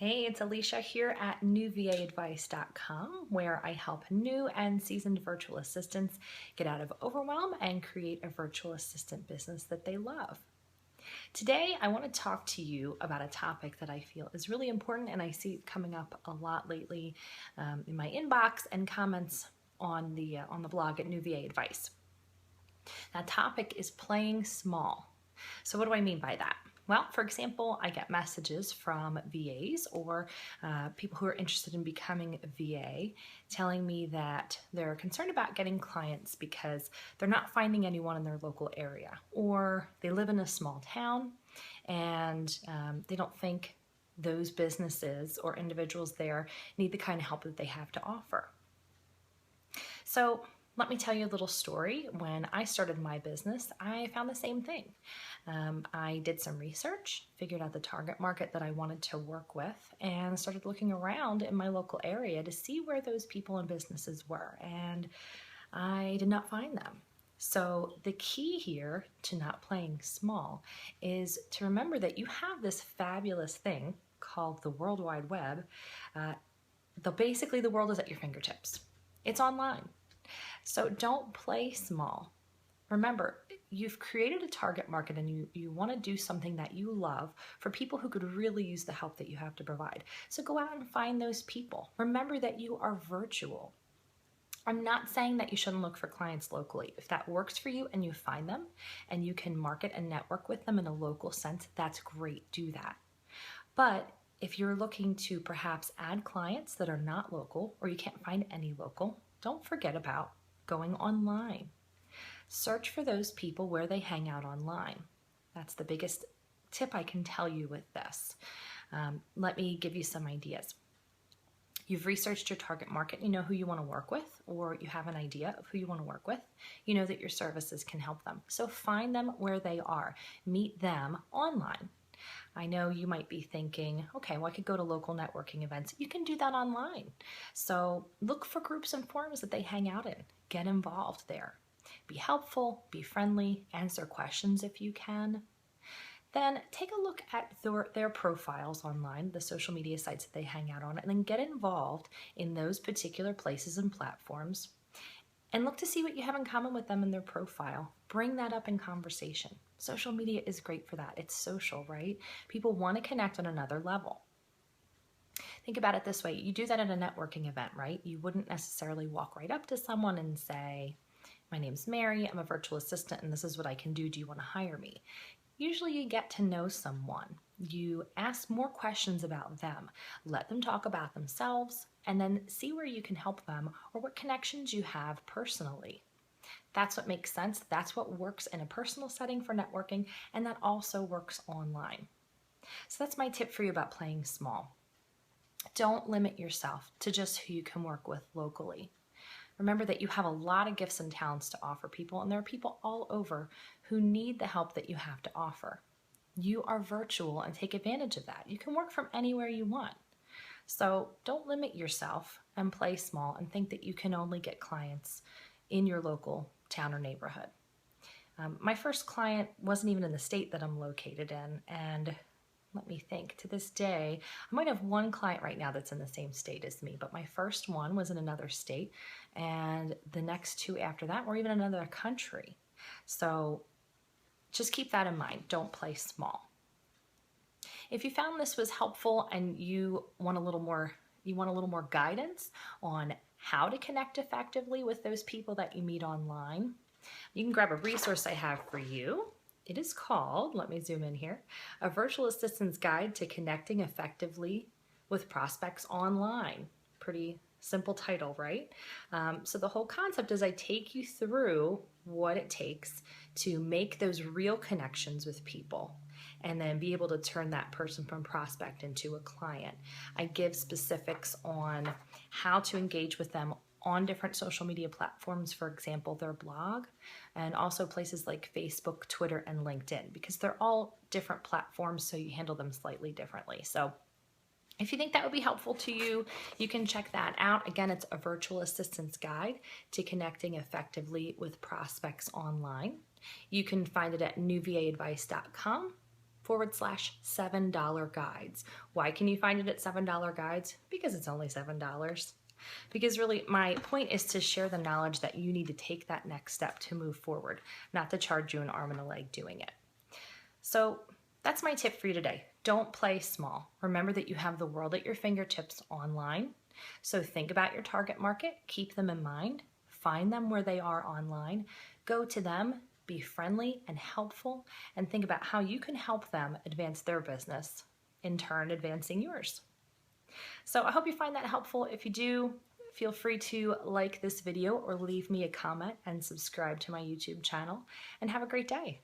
Hey, it's Alicia here at newvaadvice.com, where I help new and seasoned virtual assistants get out of overwhelm and create a virtual assistant business that they love. Today, I want to talk to you about a topic that I feel is really important, and I see it coming up a lot lately in my inbox and comments on the blog at New VA Advice. That topic is playing small. So what do I mean by that? Well, for example, I get messages from VAs or people who are interested in becoming a VA telling me that they're concerned about getting clients because they're not finding anyone in their local area, or they live in a small town and they don't think those businesses or individuals there need the kind of help that they have to offer. So let me tell you a little story. When I started my business, I found the same thing. I did some research, figured out the target market that I wanted to work with, and started looking around in my local area to see where those people and businesses were, and I did not find them. So the key here to not playing small is to remember that you have this fabulous thing called the World Wide Web. Basically, the world is at your fingertips. It's online. So don't play small. Remember, you've created a target market and you want to do something that you love for people who could really use the help that you have to provide. So go out and find those people. Remember that you are virtual. I'm not saying that you shouldn't look for clients locally. If that works for you and you find them and you can market and network with them in a local sense, that's great. Do that. But if you're looking to perhaps add clients that are not local, or you can't find any local, don't forget about going online. Search for those people where they hang out online. That's the biggest tip I can tell you with this. Let me give you some ideas. You've researched your target market, you know who you want to work with, or you have an idea of who you want to work with. You know that your services can help them. So find them where they are. Meet them online. I know you might be thinking, okay, well, I could go to local networking events. You can do that online. So look for groups and forums that they hang out in. Get involved there. Be helpful, be friendly, answer questions if you can. Then take a look at their profiles online, the social media sites that they hang out on, and then get involved in those particular places and platforms. And look to see what you have in common with them in their profile. Bring that up in conversation. Social media is great for that. It's social, right? People want to connect on another level. Think about it this way. You do that at a networking event, right? You wouldn't necessarily walk right up to someone and say, my name's Mary, I'm a virtual assistant, and this is what I can do. Do you want to hire me? Usually you get to know someone. You ask more questions about them. Let them talk about themselves, and then see where you can help them or what connections you have personally. That's what makes sense. That's what works in a personal setting for networking, and that also works online. So that's my tip for you about playing small. Don't limit yourself to just who you can work with locally. Remember that you have a lot of gifts and talents to offer people, and there are people all over who need the help that you have to offer. You are virtual, and take advantage of that. You can work from anywhere you want. So don't limit yourself and play small and think that you can only get clients in your local town or neighborhood. My first client wasn't even in the state that I'm located in, and let me think, to this day, I might have one client right now that's in the same state as me, but my first one was in another state, and the next two after that were even in another country. So just keep that in mind. Don't play small. If you found this was helpful and you want a little more guidance on how to connect effectively with those people that you meet online, you can grab a resource I have for you. It is called, let me zoom in here, A Virtual Assistant's Guide to Connecting Effectively with Prospects Online. Pretty simple title, right? So the whole concept is I take you through what it takes to make those real connections with people and then be able to turn that person from prospect into a client. I give specifics on how to engage with them on different social media platforms, for example, their blog, and also places like Facebook, Twitter, and LinkedIn, because they're all different platforms, so you handle them slightly differently. So if you think that would be helpful to you, you can check that out. Again, it's A Virtual Assistant's Guide to Connecting Effectively with Prospects Online. You can find it at newvaadvice.com $7 guides. Why can you find it at $7 guides? Because it's only $7. Because really, my point is to share the knowledge that you need to take that next step to move forward, not to charge you an arm and a leg doing it. So that's my tip for you today. Don't play small. Remember that you have the world at your fingertips online. So think about your target market, keep them in mind, find them where they are online, go to them, be friendly and helpful, and think about how you can help them advance their business, in turn advancing yours. So I hope you find that helpful. If you do, feel free to like this video or leave me a comment and subscribe to my YouTube channel, and have a great day.